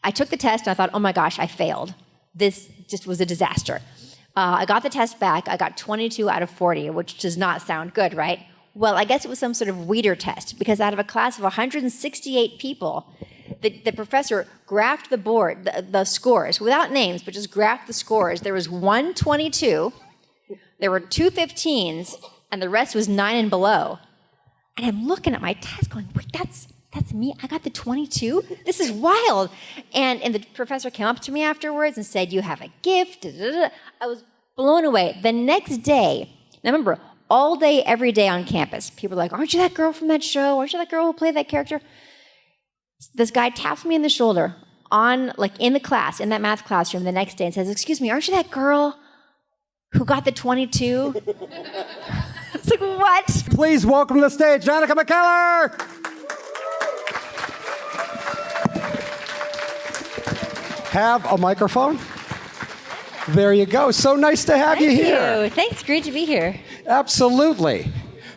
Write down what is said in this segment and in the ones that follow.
I took the test and I thought, oh my gosh, I failed. This just was a disaster. I got the test back. I got 22 out of 40, which does not sound good, right? Well, I guess it was some sort of weeder test, because out of a class of 168 people, the professor graphed the board, the scores, without names, but just graphed the scores. There was 122, there were 2 15s, and the rest was 9 and below. And I'm looking at my test going, wait, that's me? I got the 22? This is wild. And the professor came up to me afterwards and said, you have a gift. Da, da, da. I was blown away. The next day, now remember, all day, every day on campus, people are like, aren't you that girl from that show? Aren't you that girl who played that character? This guy taps me in the shoulder in the class, in that math classroom the next day and says, excuse me, aren't you that girl who got the 22? It's like, what? Please welcome to the stage, Danica McKeller! Have a microphone. There you go. So nice to have you here. Thank you. Thanks. Great to be here. Absolutely.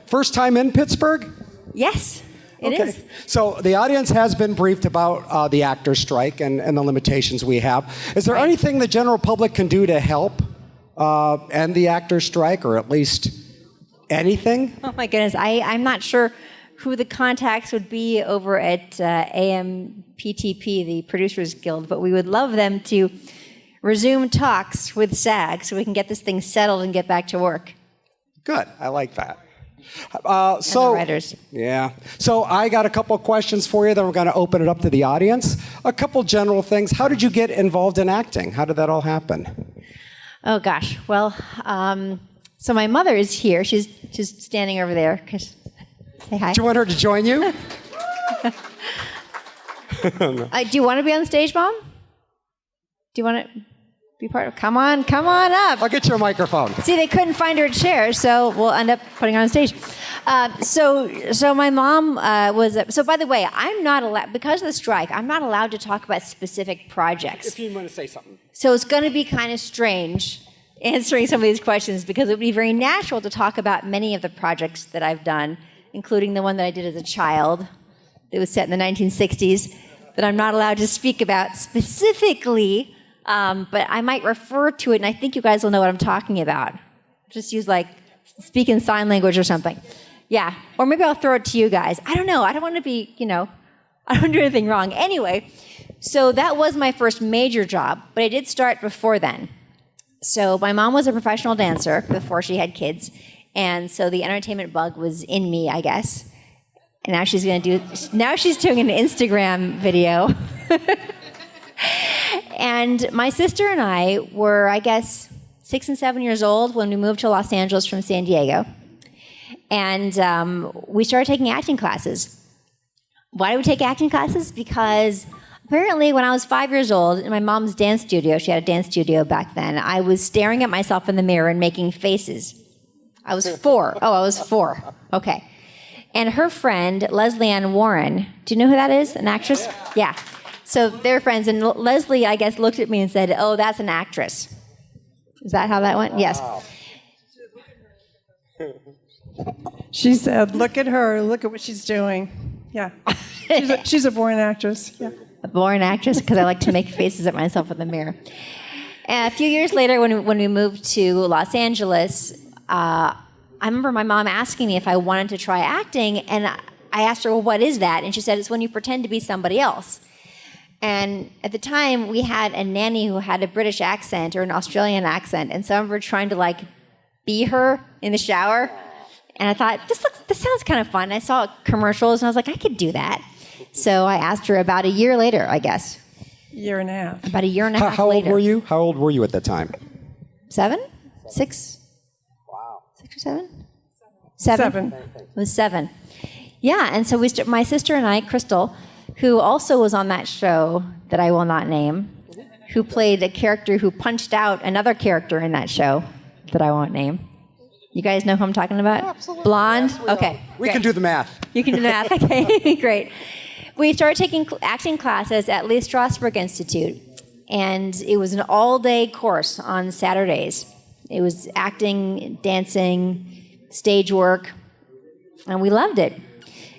First time in Pittsburgh? Yes, it is. So the audience has been briefed about the actors' strike and the limitations we have. Is there anything the general public can do to help end the actors' strike, or at least anything? Oh my goodness. I'm not sure who the contacts would be over at AMPTP, the Producers Guild, but we would love them to resume talks with SAG so we can get this thing settled and get back to work. Good. I like that. And the writers. Yeah. So I got a couple of questions for you, then we're going to open it up to the audience. A couple general things. How did you get involved in acting? How did that all happen? Oh, gosh. Well, so my mother is here. She's standing over there. Say hi. Do you want her to join you? Do you want to be on stage, Mom? Do you want to be part of? Come on up. I'll get you a microphone. See, they couldn't find her a chair, so we'll end up putting her on stage. So my mom was. So by the way, I'm not allowed, because of the strike, I'm not allowed to talk about specific projects. If you want to say something. So it's going to be kind of strange answering some of these questions, because it would be very natural to talk about many of the projects that I've done, including the one that I did as a child that was set in the 1960s, that I'm not allowed to speak about specifically, but I might refer to it, and I think you guys will know what I'm talking about. Just use, speak in sign language or something. Yeah, or maybe I'll throw it to you guys. I don't know. I don't want to be, I don't do anything wrong. Anyway, so that was my first major job, but I did start before then. So my mom was a professional dancer before she had kids, and so the entertainment bug was in me, I guess. And now she's doing an Instagram video. And my sister and I were, I guess, 6 and 7 years old when we moved to Los Angeles from San Diego. And we started taking acting classes. Why did we take acting classes? Because apparently when I was 5 years old in my mom's dance studio, she had a dance studio back then, I was staring at myself in the mirror and making faces. I was 4. Oh, I was 4. Okay. And her friend, Leslie Ann Warren, do you know who that is? An actress? Yeah. So they're friends, and Leslie, I guess, looked at me and said, oh, that's an actress. Is that how that went? Wow. Yes. She said, look at her, look at what she's doing. Yeah. She's a born actress. Yeah. A born actress, because I like to make faces at myself in the mirror. And a few years later, when we moved to Los Angeles, I remember my mom asking me if I wanted to try acting, and I asked her, well, what is that? And she said, it's when you pretend to be somebody else. And at the time, we had a nanny who had a British accent or an Australian accent, and so I remember trying to, be her in the shower. And I thought, this sounds kind of fun. I saw commercials, and I was like, I could do that. So I asked her about a year later, I guess. Year and a half. About a year and a half How later. How old were you at that time? 7? 6? Wow. 6 or 7? 7. It was 7. Yeah, and so my sister and I, Crystal, who also was on that show that I will not name, who played a character who punched out another character in that show that I won't name. You guys know who I'm talking about? Absolutely. Blonde? Yes, okay. We can do the math. You can do the math. Okay, great. We started taking acting classes at Lee Strasberg Institute, and it was an all-day course on Saturdays. It was acting, dancing, stage work, and we loved it.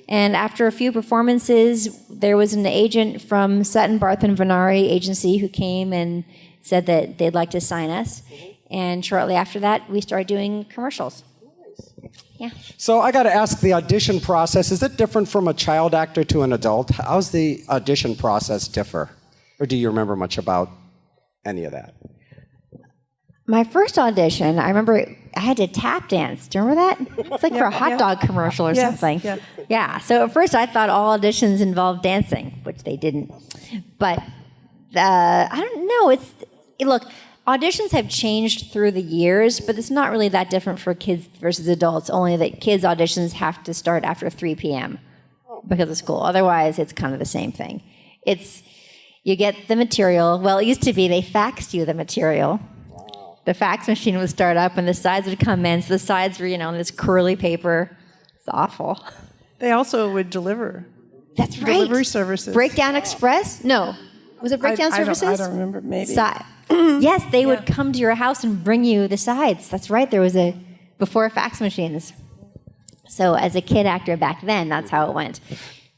And after a few performances, there was an agent from Sutton Barth and Venari agency who came and said that they'd like to sign us. And shortly after that, we started doing commercials. Yeah. So I got to ask, the audition process, is it different from a child actor to an adult? How's the audition process differ? Or do you remember much about any of that? My first audition, I remember I had to tap dance. Do you remember that? It's like for a hot dog commercial or something. Yeah. So at first I thought all auditions involved dancing, which they didn't. But I don't know. Look, auditions have changed through the years, but it's not really that different for kids versus adults, only that kids' auditions have to start after 3 p.m. because of school. Otherwise, it's kind of the same thing. You get the material. Well, it used to be they faxed you the material. The fax machine would start up and the sides would come in. So the sides were, on this curly paper. It's awful. They also would deliver. That's right. Delivery services. Breakdown Express? No. Was it Breakdown Services? I don't remember. Maybe. Yes, they would come to your house and bring you the sides. That's right. There was before fax machines. So as a kid actor back then, that's how it went.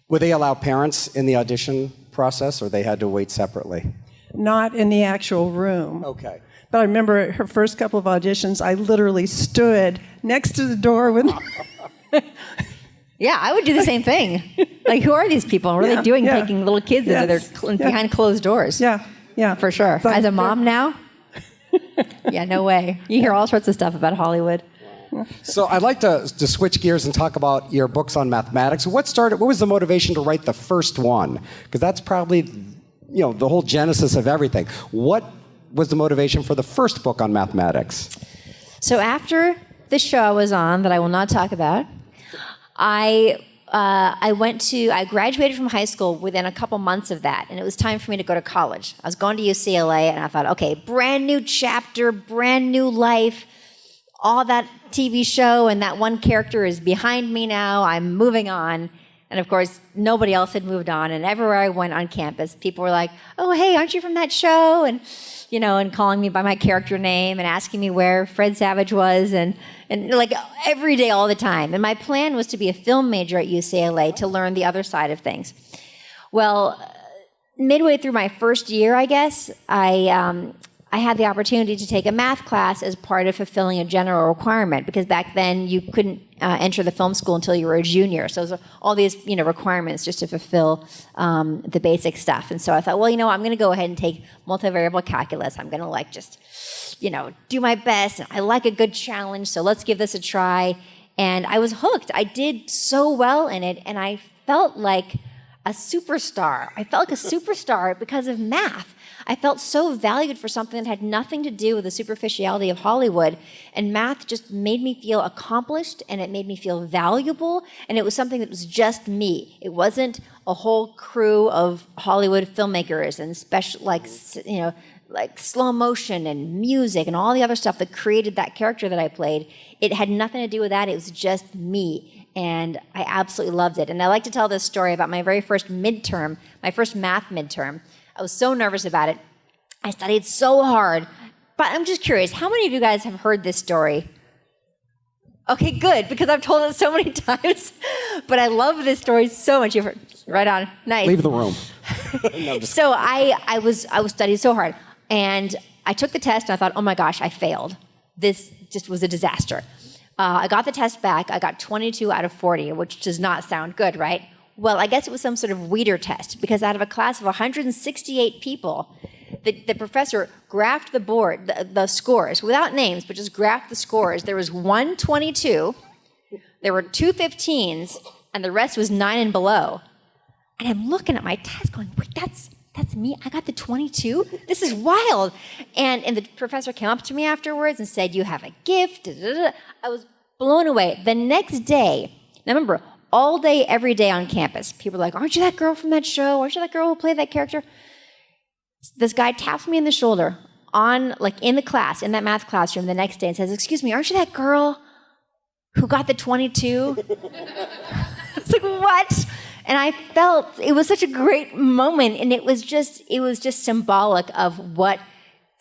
Would they allow parents in the audition process, or they had to wait separately? Not in the actual room. Okay. But I remember her first couple of auditions, I literally stood next to the door with... Yeah, I would do the same thing. Like, who are these people? What are they doing taking little kids into their behind closed doors? Yeah. For sure. So as a mom now? Yeah, no way. You hear all sorts of stuff about Hollywood. So I'd like to switch gears and talk about your books on mathematics. What was the motivation to write the first one? Because that's probably, the whole genesis of everything. What was the motivation for the first book on mathematics? So after the show I was on, that I will not talk about, I graduated from high school within a couple months of that, and it was time for me to go to college. I was going to UCLA, and I thought, okay, brand new chapter, brand new life. All that TV show and that one character is behind me now. I'm moving on. And of course, nobody else had moved on. And everywhere I went on campus, people were like, oh, hey, aren't you from that show? And, and calling me by my character name and asking me where Fred Savage was and like every day, all the time. And my plan was to be a film major at UCLA to learn the other side of things. Well, midway through my first year, I guess, I had the opportunity to take a math class as part of fulfilling a general requirement, because back then you couldn't enter the film school until you were a junior. So there was all these requirements just to fulfill the basic stuff. And so I thought, well, I'm going to go ahead and take multivariable calculus. I'm going to just, do my best. And I like a good challenge, so let's give this a try. And I was hooked. I did so well in it, and I felt like a superstar. I felt like a superstar because of math. I felt so valued for something that had nothing to do with the superficiality of Hollywood, and math just made me feel accomplished, and it made me feel valuable, and it was something that was just me. It wasn't a whole crew of Hollywood filmmakers and special, like slow motion and music and all the other stuff that created that character that I played. It had nothing to do with that. It was just me, and I absolutely loved it. And I like to tell this story about my very first midterm, my first math midterm. I was so nervous about it. I studied so hard. But I'm just curious, how many of you guys have heard this story? Okay, good, because I've told it so many times. But I love this story so much. You've heard, right on, nice. Leave the room. So I was studying so hard, and I took the test, and I thought, oh my gosh, I failed. This just was a disaster. I got the test back. I got 22 out of 40, which does not sound good, right? Well, I guess it was some sort of weeder test, because out of a class of 168 people, the professor graphed the board, the scores, without names, but just graphed the scores. There was 1 22, there were 2 15s, and the rest was 9 and below. And I'm looking at my test going, wait, that's me? I got the 22? This is wild. And the professor came up to me afterwards and said, you have a gift. Da, da, da. I was blown away. The next day, now remember, all day, every day on campus, people were like, aren't you that girl from that show? Aren't you that girl who played that character? This guy taps me in the shoulder in the class, in that math classroom the next day, and says, excuse me, aren't you that girl who got the 22? I was like, what? And I felt it was such a great moment, and it was just symbolic of what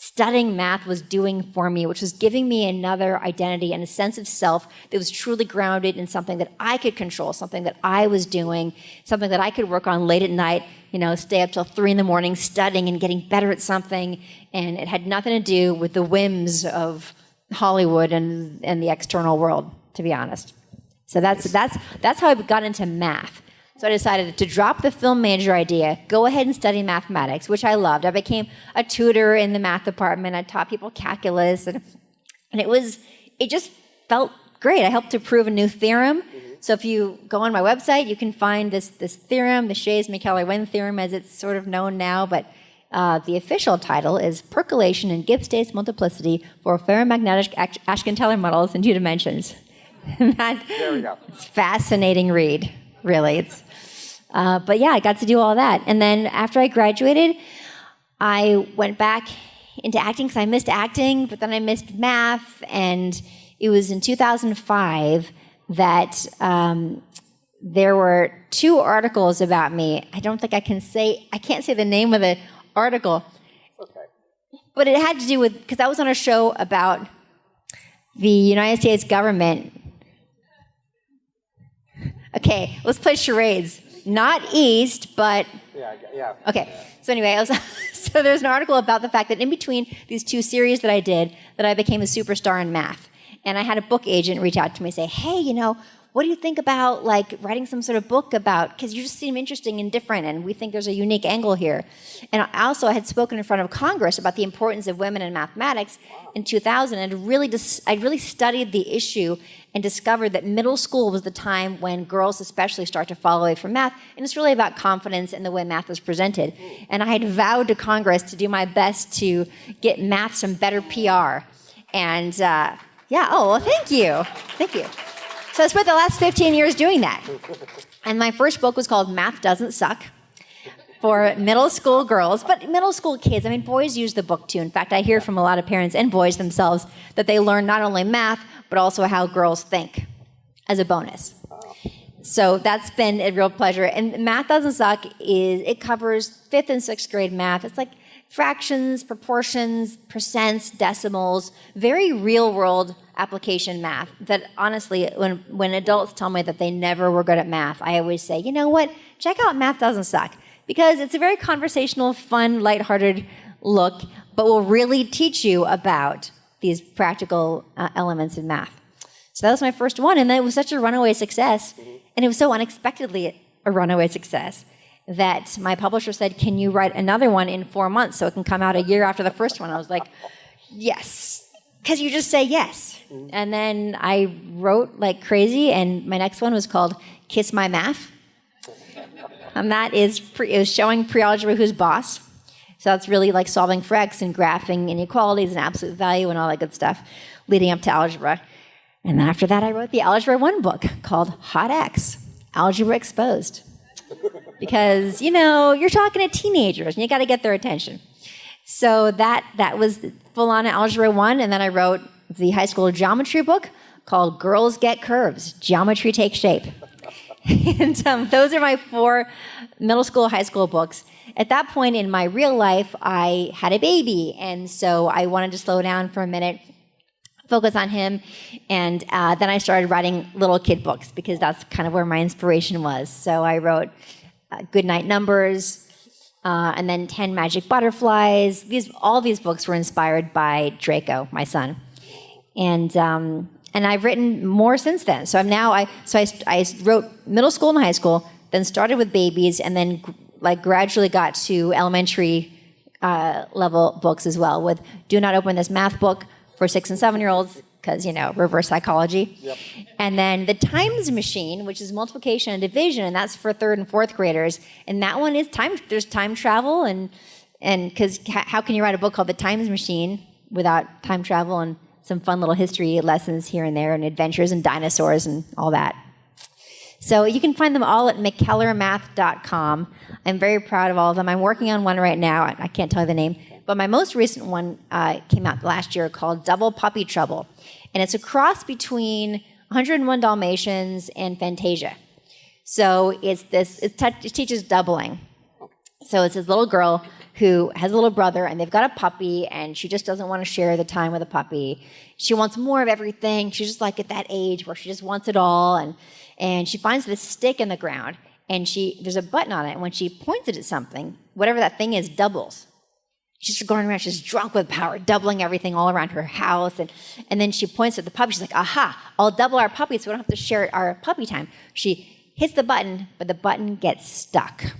studying math was doing for me, which was giving me another identity and a sense of self that was truly grounded in something that I could control, something that I was doing, something that I could work on late at night, stay up till 3 a.m. studying and getting better at something. And it had nothing to do with the whims of Hollywood and the external world, to be honest. So that's how I got into math. So I decided to drop the film major idea, go ahead and study mathematics, which I loved. I became a tutor in the math department. I taught people calculus, and it just felt great. I helped to prove a new theorem. So if you go on my website, you can find this theorem, the Shays-McKeller-Winn theorem, as it's sort of known now, but the official title is Percolation in Gibbs-Stace Multiplicity for Ferromagnetic Ashken-Teller Models in 2 dimensions. There we go. It's a fascinating read, really. But yeah, I got to do all that. And then after I graduated, I went back into acting because I missed acting, but then I missed math. And it was in 2005 that there were 2 articles about me. I can't say the name of the article. Okay. But it had to do with, because I was on a show about the United States government. Okay, let's play charades. Not East, but... Yeah. Okay, so anyway, so there's an article about the fact that in between these 2 series that I did, that I became a superstar in math. And I had a book agent reach out to me and say, hey, what do you think about writing some sort of book about, because you just seem interesting and different, and we think there's a unique angle here. And I had spoken in front of Congress about the importance of women in mathematics in 2000, and I'd really studied the issue and discovered that middle school was the time when girls especially start to fall away from math, and it's really about confidence and the way math is presented. And I had vowed to Congress to do my best to get math some better PR. And thank you. So I spent the last 15 years doing that. And my first book was called Math Doesn't Suck, for middle school girls, but middle school kids. Boys use the book too. In fact, I hear from a lot of parents and boys themselves that they learn not only math, but also how girls think as a bonus. So that's been a real pleasure. And Math Doesn't Suck it covers 5th and 6th grade math. It's like fractions, proportions, percents, decimals, very real world application math that honestly, when adults tell me that they never were good at math, I always say, you know what, check out Math Doesn't Suck, because it's a very conversational, fun, lighthearted look, but will really teach you about these practical elements in math. So that was my first one, and then it was such a runaway success, and it was so unexpectedly a runaway success that my publisher said, can you write another one in 4 months so it can come out a year after the first one? I was like, yes, because you just say yes. And then I wrote like crazy, and my next one was called Kiss My Math. And that is it was showing pre-algebra who's boss. So that's really like solving for X and graphing inequalities and absolute value and all that good stuff leading up to algebra. And then after that, I wrote the Algebra 1 book called Hot X, Algebra Exposed. Because, you're talking to teenagers, and you got to get their attention. So that was full-on Algebra 1, and then I wrote the high school geometry book called Girls Get Curves, Geometry Takes Shape. And those are my 4 middle school, high school books. At that point in my real life, I had a baby, and so I wanted to slow down for a minute, focus on him, and then I started writing little kid books, because that's kind of where my inspiration was. So I wrote Goodnight Numbers, and then 10 Magic Butterflies. All these books were inspired by Draco, my son. And I've written more since then. So I wrote middle school and high school, then started with babies, and then gradually got to elementary level books as well, with Do Not Open This Math Book for 6 and 7-year-olds, because, reverse psychology. Yep. And then The Times Machine, which is multiplication and division, and that's for 3rd and 4th graders. And that one is there's time travel, and because how can you write a book called The Times Machine without time travel and some fun little history lessons here and there, and adventures and dinosaurs and all that. So you can find them all at McKellerMath.com. I'm very proud of all of them. I'm working on one right now. I can't tell you the name. But my most recent one came out last year called Double Puppy Trouble. And it's a cross between 101 Dalmatians and Fantasia. So it teaches doubling. So it's this little girl who has a little brother, and they've got a puppy, and she just doesn't want to share the time with the puppy. She wants more of everything. She's just like at that age where she just wants it all, and she finds this stick in the ground, and there's a button on it, and when she points it at something, whatever that thing is doubles. She's going around, she's drunk with power, doubling everything all around her house, and then she points at the puppy. She's like, aha, I'll double our puppy so we don't have to share our puppy time. She hits the button, but the button gets stuck.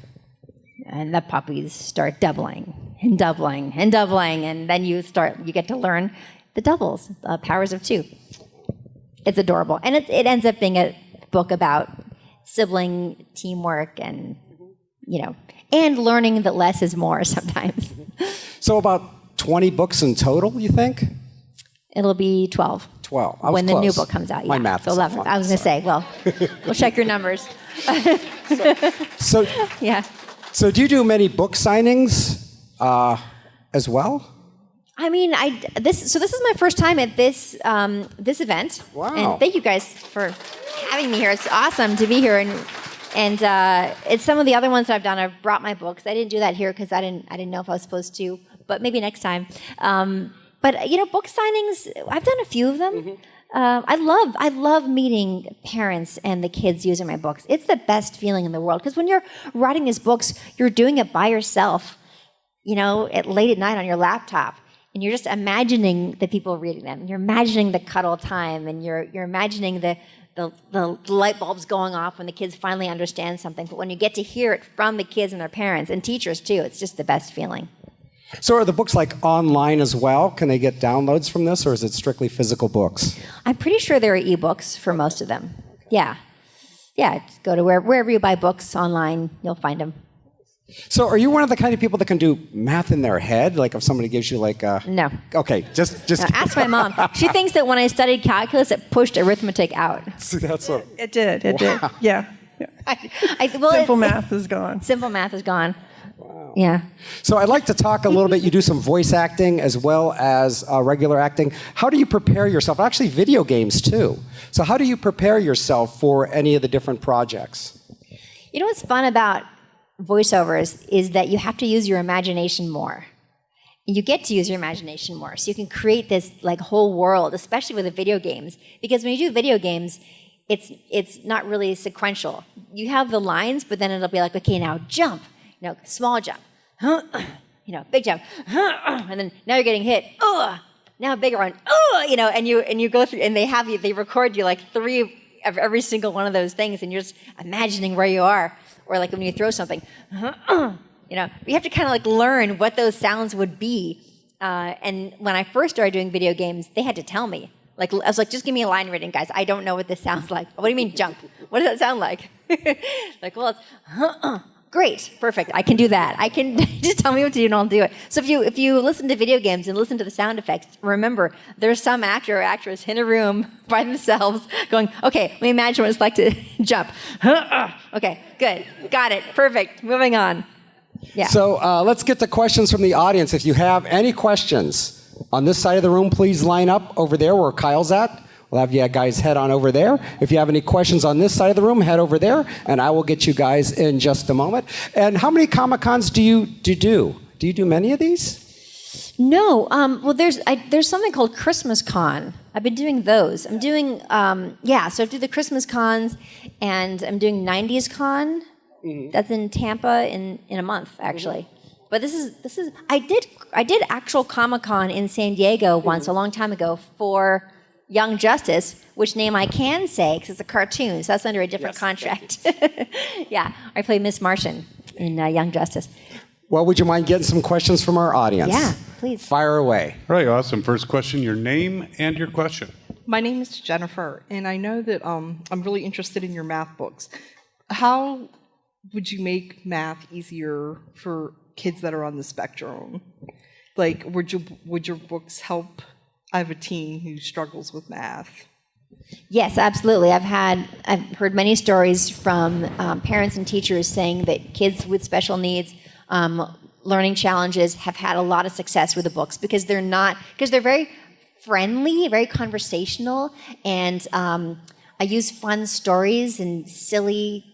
And the puppies start doubling and doubling and doubling, and then you get to learn the doubles, powers of two. It's adorable, and it ends up being a book about sibling teamwork and and learning that less is more sometimes. So about 20 books in total, you think? It'll be 12. 12. I was when close. the new book comes out. My Yeah, math so is 11. fun, I was going to say, well, we'll check your numbers. So Yeah. So do you do many book signings as well? I mean, this is my first time at this event. Wow. And thank you guys for having me here. It's awesome to be here, and it's some of the other ones that I've done. I've brought my books. I didn't do that here because I didn't know if I was supposed to, but maybe next time. But book signings, I've done a few of them. Mm-hmm. I love meeting parents and the kids using my books. It's the best feeling in the world because when you're writing these books, you're doing it by yourself, late at night on your laptop, and you're just imagining the people reading them. You're imagining the cuddle time, and you're imagining the light bulbs going off when the kids finally understand something. But when you get to hear it from the kids and their parents and teachers too, it's just the best feeling. So are the books like online as well? Can they get downloads from this, or is it strictly physical books? I'm pretty sure there are ebooks for most of them. Yeah. Just go to wherever you buy books online, you'll find them. So are you one of the kind of people that can do math in their head? Like if somebody gives you like a... No. Okay, just... No, ask my mom. She thinks that when I studied calculus, it pushed arithmetic out. See, that's what... It did. Yeah. Simple math is gone. Simple math is gone. Wow. Yeah. So I'd like to talk a little bit. You do some voice acting as well as regular acting. How do you prepare yourself? Actually, video games too. So how do you prepare yourself for any of the different projects? What's fun about voiceovers is that you have to use your imagination more. You get to use your imagination more. So you can create this whole world, especially with the video games. Because when you do video games, it's not really sequential. You have the lines, but then it'll be like, okay, now jump. Small jump, big jump, and then now you're getting hit. Now a bigger one. And you go through, and they record you like 3 of every single one of those things, and you're just imagining where you are, or like when you throw something. You have to kind of learn what those sounds would be. And when I first started doing video games, they had to tell me. I was like, just give me a line reading, guys. I don't know what this sounds like. What do you mean jump? What does that sound like? Well, it's great, perfect. I can do that. I can just tell me what to do and I'll do it. So if you listen to video games and listen to the sound effects, remember there's some actor or actress in a room by themselves going, okay, let me imagine what it's like to jump. Okay, good, got it, perfect. Moving on. Yeah. So let's get to questions from the audience. If you have any questions on this side of the room, please line up over there where Kyle's at. We'll have you guys head on over there. If you have any questions on this side of the room, head over there, and I will get you guys in just a moment. And how many Comic-Cons do you do? Do you do many of these? No. Well, there's something called Christmas Con. I've been doing those. I'm doing, so I do the Christmas Cons, and I'm doing 90s Con. Mm-hmm. That's in Tampa in a month, actually. Mm-hmm. But this is I did actual Comic-Con in San Diego once, a long time ago, for Young Justice, which name I can say because it's a cartoon, so that's under a different contract. Yeah, I played Miss Martian in Young Justice. Well, would you mind getting some questions from our audience? Yeah, please. Fire away. All right, awesome. First question, your name and your question. My name is Jennifer, and I know that I'm really interested in your math books. How would you make math easier for kids that are on the spectrum? Would your books help? I have a teen who struggles with math. Yes, absolutely. I've heard many stories from parents and teachers saying that kids with special needs, learning challenges, have had a lot of success with the books because they're very friendly, very conversational, and I use fun stories and silly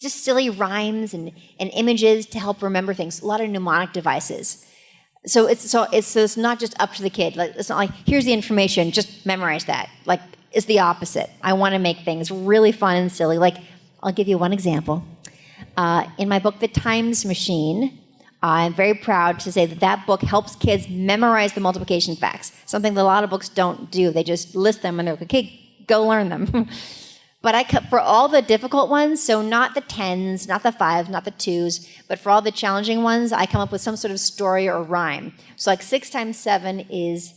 just silly rhymes and images to help remember things. A lot of mnemonic devices. So it's not just up to the kid. Like, it's not like, here's the information, just memorize that. Like, it's the opposite. I want to make things really fun and silly. Like, I'll give you one example. In my book, The Times Machine, I'm very proud to say that that book helps kids memorize the multiplication facts, something that a lot of books don't do. They just list them and they're like, okay, go learn them. But I cut for all the difficult ones, so not the 10s, not the 5s, not the 2s, but for all the challenging ones, I come up with some sort of story or rhyme. So like 6 times 7 is,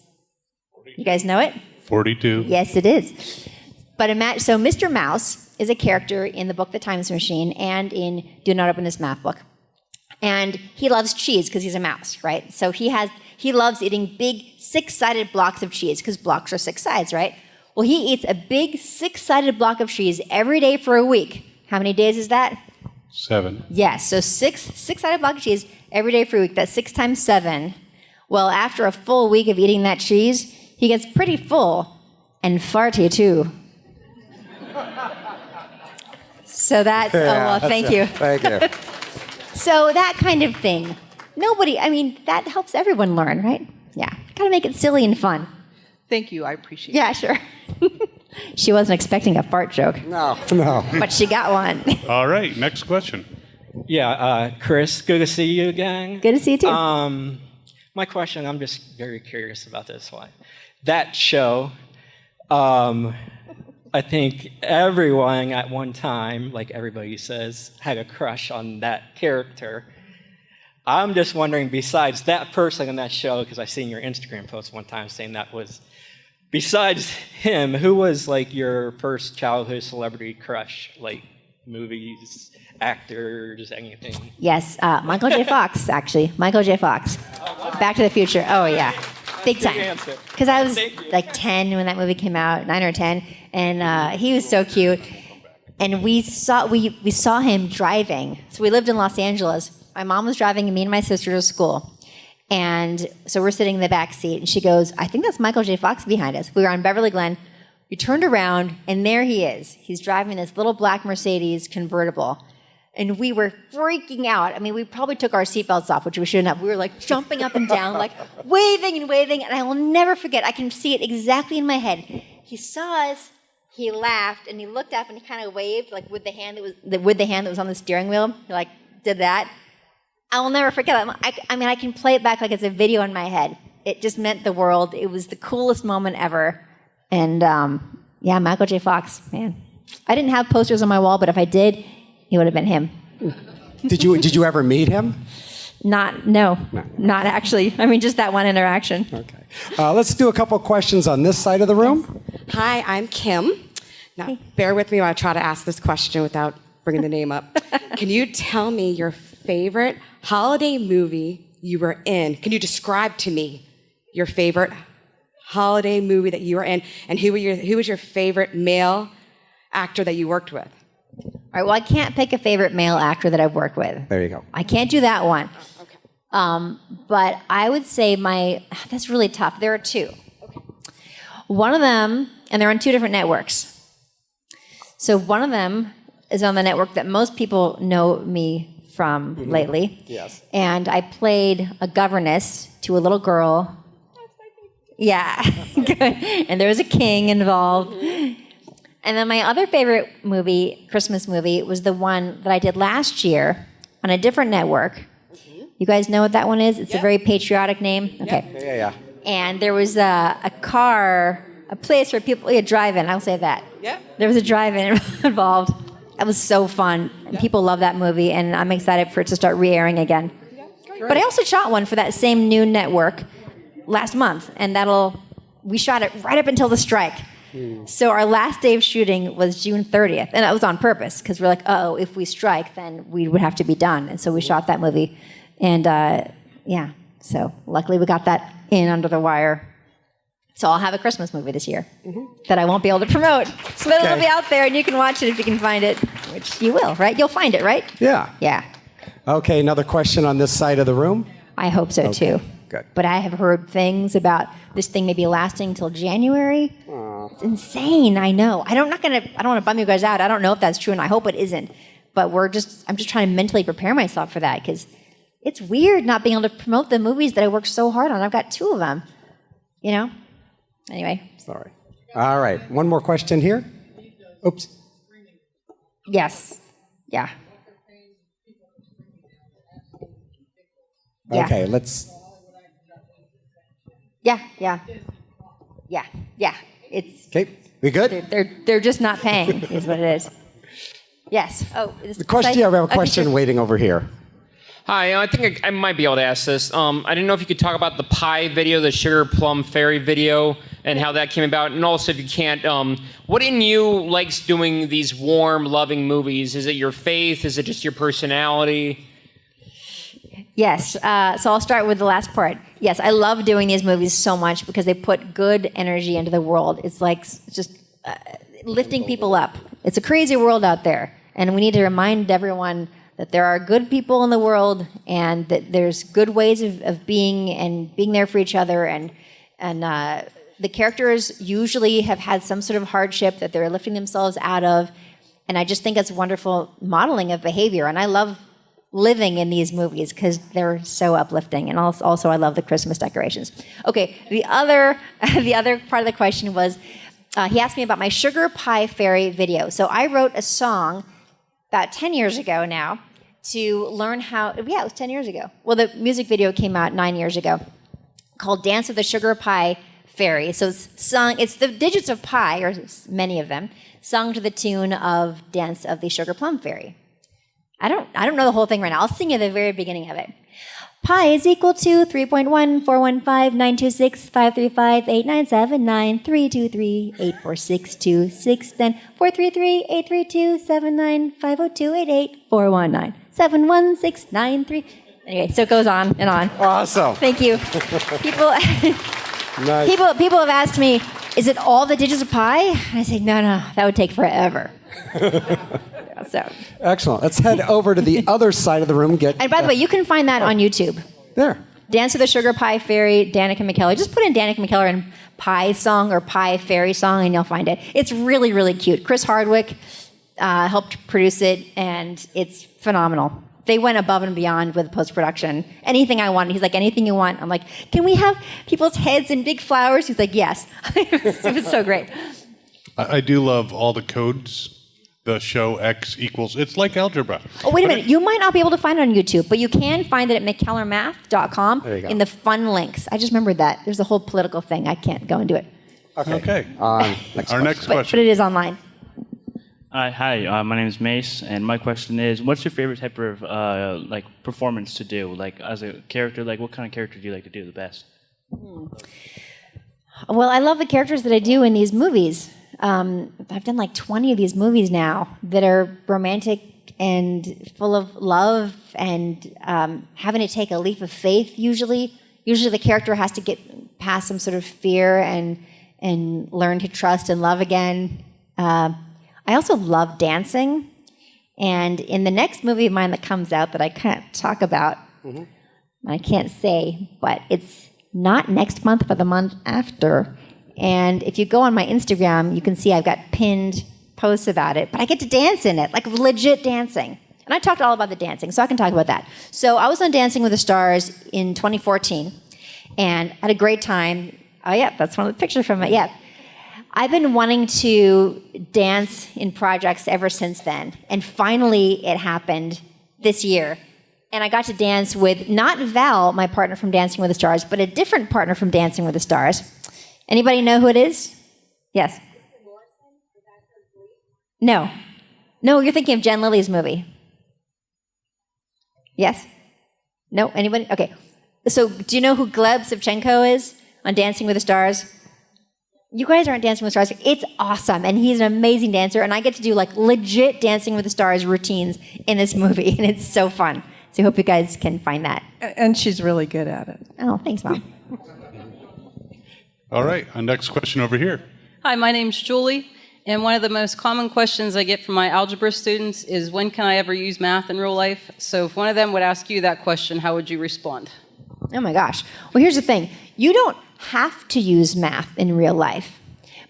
you guys know it? 42. Yes, it is. But so Mr. Mouse is a character in the book The Times Machine and in Do Not Open This Math Book. And he loves cheese because he's a mouse, right? So he loves eating big 6-sided blocks of cheese because blocks are 6 sides, right? Well, he eats a big 6-sided block of cheese every day for a week. How many days is that? 7. Yes, so 6-sided block of cheese every day for a week. That's 6 times 7. Well, after a full week of eating that cheese, he gets pretty full and farty too. So that's, thank you. Thank you. So that kind of thing. That helps everyone learn, right? Yeah, gotta make it silly and fun. Thank you. I appreciate it. Yeah, sure. She wasn't expecting a fart joke. No. But she got one. All right, next question. Yeah, Chris, good to see you again. Good to see you too. My question, I'm just very curious about this one. That show, I think everyone at one time, like everybody says, had a crush on that character. I'm just wondering, besides that person in that show, because I seen your Instagram post one time saying that was, besides him, who was like your first childhood celebrity crush? Like movies, actors, anything? Yes, Michael J. Fox, actually. Michael J. Fox. Back to the Future. Oh, yeah. Big time. Because I was like 10 when that movie came out, 9 or 10, and he was so cute. And we saw him driving. So we lived in Los Angeles. My mom was driving me and my sister to school. And so we're sitting in the back seat, and she goes, I think that's Michael J. Fox behind us. We were on Beverly Glen. We turned around, and there he is. He's driving this little black Mercedes convertible. And we were freaking out. I mean, we probably took our seatbelts off, which we shouldn't have. We were like jumping up and down, like waving and waving. And I will never forget. I can see it exactly in my head. He saw us. He laughed, and he looked up, and he kind of waved, like with the hand that was on the steering wheel. He like did that. I will never forget that. I can play it back like it's a video in my head. It just meant the world. It was the coolest moment ever. And Michael J. Fox, man. I didn't have posters on my wall, but if I did, he would have been him. Did you ever meet him? Not actually. I mean, just that one interaction. Okay. Let's do a couple questions on this side of the room. Hi, I'm Kim. Now, bear with me while I try to ask this question without bringing the name up. Can you tell me your favorite holiday movie you were in? Can you describe to me your favorite holiday movie that you were in, and who was your favorite male actor that you worked with? All right, well, I can't pick a favorite male actor that I've worked with. There you go. I can't do that one. Oh, okay. But I would say that's really tough. There are two. Okay. One of them, and they're on 2 different networks. So one of them is on the network that most people know me from lately. Yes. And I played a governess to a little girl. Yeah. And there was a king involved. And then my other favorite movie, Christmas movie, was the one that I did last year on a different network. You guys know what that one is? It's a very patriotic name. Okay. Yeah. And there was a place where people drive in. I'll say that. Yeah. There was a drive-in involved. That was so fun. And people love that movie, and I'm excited for it to start re-airing again. But I also shot one for that same new network last month, and we shot it right up until the strike. So our last day of shooting was June 30th, and that was on purpose, because we're like, if we strike, then we would have to be done. And so we shot that movie. And so luckily we got that in under the wire. So I'll have a Christmas movie this year that I won't be able to promote. But it'll be out there, and you can watch it if you can find it, which you will, right? You'll find it, right? Yeah. Yeah. Okay, another question on this side of the room. I hope so, too. Good. But I have heard things about this thing maybe lasting until January. It's insane, I know. I don't want to bum you guys out. I don't know if that's true, and I hope it isn't. but I'm just trying to mentally prepare myself for that because it's weird not being able to promote the movies that I worked so hard on. I've got 2 of them, Anyway. Sorry. All right. One more question here. Oops. Yes. Yeah. Okay, let's... Yeah. It's Okay, we good? they're just not paying, is what it is. Yes. Oh, The question, yeah, we have a question waiting over here. Hi, I think I might be able to ask this. I didn't know if you could talk about the pie video, the Sugar Plum Fairy video, and how that came about. And also, if you can't, what in you likes doing these warm, loving movies? Is it your faith? Is it just your personality? Yes. So I'll start with the last part. Yes, I love doing these movies so much because they put good energy into the world. It's like just lifting people up. It's a crazy world out there, and we need to remind everyone that there are good people in the world and that there's good ways of being and being there for each other. And the characters usually have had some sort of hardship that they're lifting themselves out of. And I just think it's wonderful modeling of behavior. And I love living in these movies because they're so uplifting. And also I love the Christmas decorations. Okay, the other part of the question was, he asked me about my Sugar Pie Fairy video. So I wrote a song about 10 years ago now to learn how, it was 10 years ago. Well, the music video came out 9 years ago called Dance of the Sugar Pie Fairy. So it's the digits of pi, or many of them, sung to the tune of Dance of the Sugar Plum Fairy. I don't know the whole thing right now. I'll sing you the very beginning of it. Pi is equal to 3.14159265358979323846269 433-832-795028841971693. Anyway, so it goes on and on. Awesome. Thank you. Nice. People have asked me, is it all the digits of pi? And I say, no, that would take forever. So. Excellent. Let's head over to the other side of the room. And by the way, you can find that on YouTube. There. Dance of the Sugar Pie Fairy, Danica McKeller. Just put in Danica McKeller and Pie Song or Pie Fairy Song and you'll find it. It's really, really cute. Chris Hardwick helped produce it and it's phenomenal. They went above and beyond with post-production. Anything I wanted. He's like, anything you want. I'm like, can we have people's heads in big flowers? He's like, yes. It was so great. I do love all the codes. The show X equals, it's like algebra. Oh, wait a minute. You might not be able to find it on YouTube, but you can find it at McKellarmath.com in the fun links. I just remembered that. There's a whole political thing. I can't go into it. Okay. Next question. But it is online. Hi, my name is Mace, and my question is, what's your favorite type of performance to do? Like, as a character, what kind of character do you like to do the best? Well, I love the characters that I do in these movies. I've done like 20 of these movies now that are romantic and full of love and having to take a leap of faith usually. Usually the character has to get past some sort of fear and learn to trust and love again. I also love dancing. And in the next movie of mine that comes out that I can't talk about, I can't say, but it's not next month, but the month after. And if you go on my Instagram, you can see I've got pinned posts about it. But I get to dance in it, like legit dancing. And I talked all about the dancing, so I can talk about that. So I was on Dancing with the Stars in 2014, and had a great time. Oh, yeah, that's one of the pictures from it, yeah. I've been wanting to dance in projects ever since then. And finally, it happened this year. And I got to dance with not Val, my partner from Dancing with the Stars, but a different partner from Dancing with the Stars. Anybody know who it is? Yes. No, you're thinking of Jen Lilly's movie. Yes? No? Anybody? Okay. So do you know who Gleb Savchenko is on Dancing with the Stars? You guys aren't Dancing with the Stars. It's awesome, and he's an amazing dancer, and I get to do legit Dancing with the Stars routines in this movie, and it's so fun. So I hope you guys can find that. And she's really good at it. Oh, thanks, Mom. All right, our next question over here. Hi, my name's Julie, and one of the most common questions I get from my algebra students is, when can I ever use math in real life? So if one of them would ask you that question, how would you respond? Oh my gosh. Well, here's the thing. You don't have to use math in real life.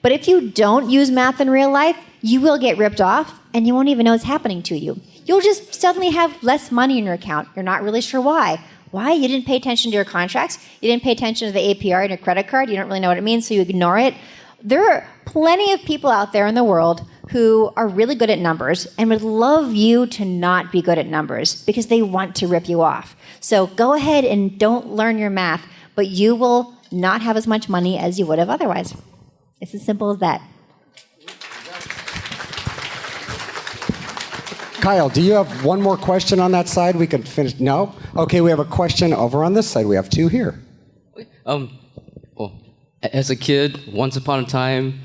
But if you don't use math in real life, you will get ripped off, and you won't even know it's happening to you. you'll just suddenly have less money in your account. You're not really sure why. Why? You didn't pay attention to your contracts. You didn't pay attention to the APR in your credit card. You don't really know what it means, so you ignore it. There are plenty of people out there in the world who are really good at numbers and would love you to not be good at numbers because they want to rip you off. So go ahead and don't learn your math, but you will not have as much money as you would have otherwise. It's as simple as that. Kyle, do you have one more question on that side? We can finish. No? Okay, we have a question over on this side. We have two here. Well, as a kid, once upon a time,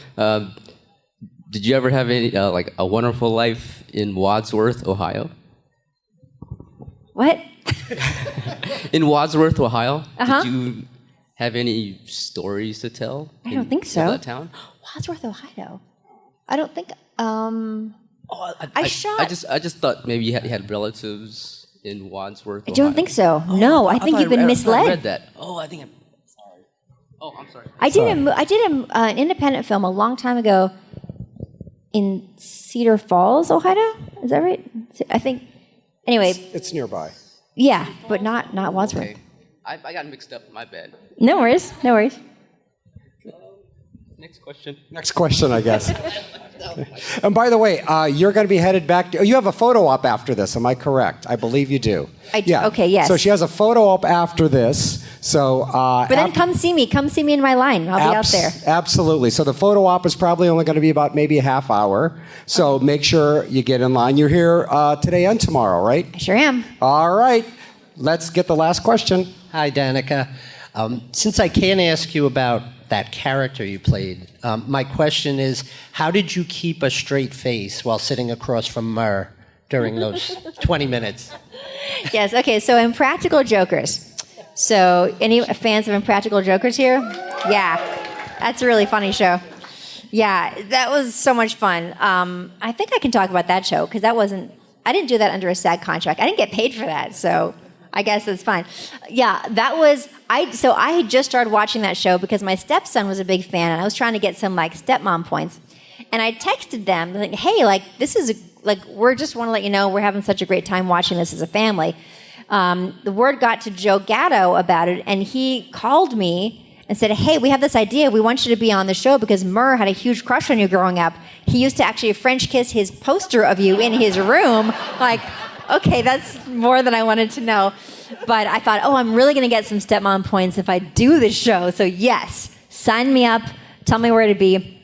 did you ever have any like a wonderful life in Wadsworth, Ohio? What? In Wadsworth, Ohio, Uh-huh. did you have any stories to tell? I don't think so. In that town? Wadsworth, Ohio. I don't think. I shot. I just thought maybe you had relatives in Wadsworth. I don't think so. No, I think you've been misled. I read that. Oh, I think I'm sorry. Oh, I'm sorry. I did an independent film a long time ago in Cedar Falls, Ohio. Is that right? I think. Anyway, It's nearby. yeah, but not Wadsworth. Okay. I got mixed up. My bad. No worries. No worries. Next question. Next question, I guess. And by the way, you're going to be headed back. You have a photo op after this, am I correct? I believe you do. Okay, yes. So she has a photo op after this. So, But then come see me. Come see me in my line. I'll be out there. Absolutely. So the photo op is probably only going to be about maybe a half hour. So make sure you get in line. You're here today and tomorrow, right? I sure am. All right. Let's get the last question. Hi, Danica. Since I can't ask you about that character you played, my question is, how did you keep a straight face while sitting across from Murr during those 20 minutes? Yes. Okay. So Impractical Jokers. So any fans of Impractical Jokers here? Yeah, that's a really funny show. Yeah, that was so much fun. I think I can talk about that show because I didn't do that under a SAG contract. I didn't get paid for that, so I guess it's fine. Yeah, so I had just started watching that show because my stepson was a big fan, and I was trying to get some like stepmom points. And I texted them like, "Hey, like this is we just want to let you know we're having such a great time watching this as a family." The word got to Joe Gatto about it, and he called me and said, "Hey, we have this idea. We want you to be on the show because Murr had a huge crush on you growing up. He used to actually French kiss his poster of you in his room." Like, okay, that's more than I wanted to know. But I thought, I'm really going to get some stepmom points if I do this show. So yes, sign me up. Tell me where to be.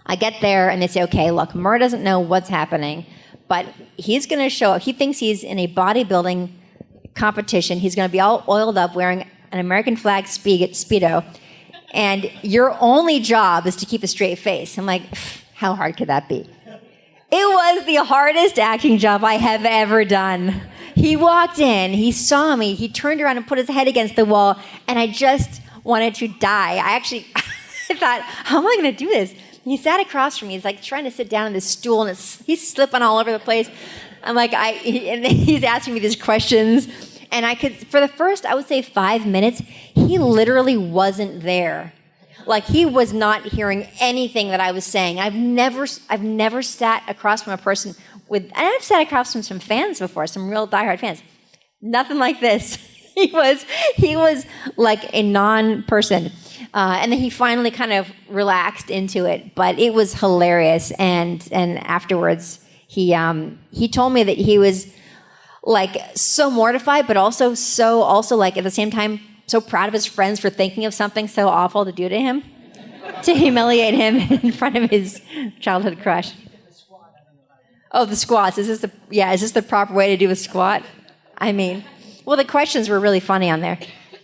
I get there, and they say, okay, look, Murr doesn't know what's happening, but he's going to show up. He thinks he's in a bodybuilding competition. He's going to be all oiled up wearing an American flag Speedo, and your only job is to keep a straight face. I'm like, how hard could that be? It was the hardest acting job I have ever done. He walked in, he saw me, he turned around and put his head against the wall, and I just wanted to die. I thought, how am I going to do this? He sat across from me. He's like trying to sit down on this stool, and he's slipping all over the place. I'm like, and he's asking me these questions, and for the first, I would say 5 minutes, he literally wasn't there. Like he was not hearing anything that I was saying. I've never sat across from a person and I've sat across from some fans before, some real diehard fans. Nothing like this. He was like a non-person. And then he finally kind of relaxed into it, but it was hilarious. And afterwards, he told me that he was like so mortified, but also like at the same time so proud of his friends for thinking of something so awful to do to him, to humiliate him in front of his childhood crush. Oh, the squats. Is this the proper way to do a squat? I mean, well, the questions were really funny on there.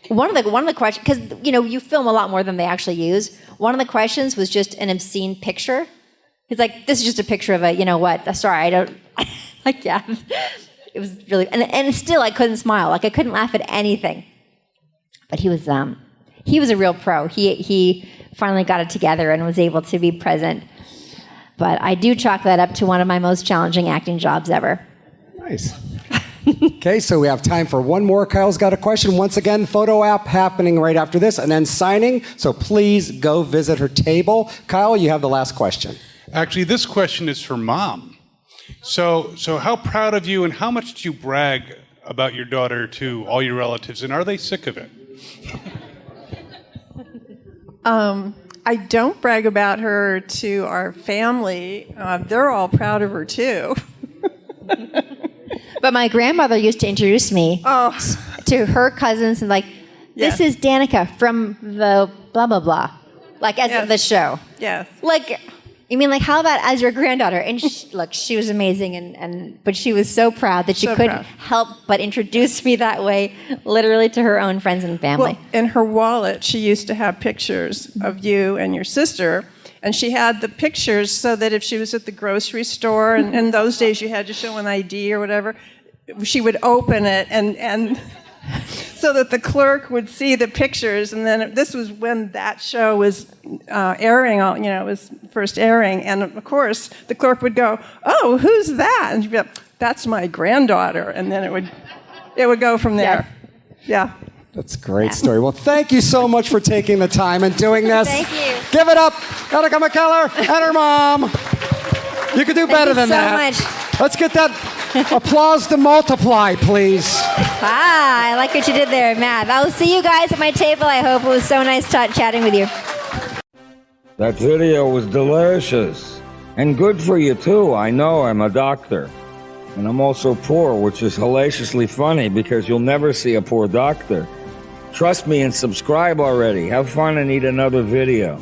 One of the questions, because you film a lot more than they actually use. One of the questions was just an obscene picture. He's like, "This is just a picture of a sorry, I don't." Like, yeah, it was really, and still I couldn't smile. Like I couldn't laugh at anything. But he was a real pro. He finally got it together and was able to be present. But I do chalk that up to one of my most challenging acting jobs ever. Nice. Okay, so we have time for one more. Kyle's got a question. Once again, photo app happening right after this, and then signing. So please go visit her table. Kyle, you have the last question. Actually, this question is for Mom. So how proud of you, and how much do you brag about your daughter to all your relatives, and are they sick of it? I don't brag about her to our family. They're all proud of her too. But my grandmother used to introduce me to her cousins and this is Danica from the blah, blah, blah. As the show. Yes. You mean how about as your granddaughter? And she was amazing, but she was so proud that she couldn't help but introduce me that way, literally to her own friends and family. Well, in her wallet, she used to have pictures of you and your sister. And she had the pictures so that if she was at the grocery store, and in those days you had to show an ID or whatever, she would open it and so that the clerk would see the pictures. And then this was when that show was airing, it was first airing. And of course, the clerk would go, "Oh, who's that?" And she'd be like, "That's my granddaughter." And then it would go from there. Yeah. That's a great story. Well, thank you so much for taking the time and doing this. Thank you. Give it up, Danica McKeller and her mom. You can do better than that. Thank you so much. Let's get that applause to multiply, please. I like what you did there, Matt. I'll see you guys at my table. I hope it was so nice chatting with you. That video was delicious. And good for you, too. I know, I'm a doctor. And I'm also poor, which is hilariously funny because you'll never see a poor doctor. Trust me and subscribe already. Have fun and eat another video.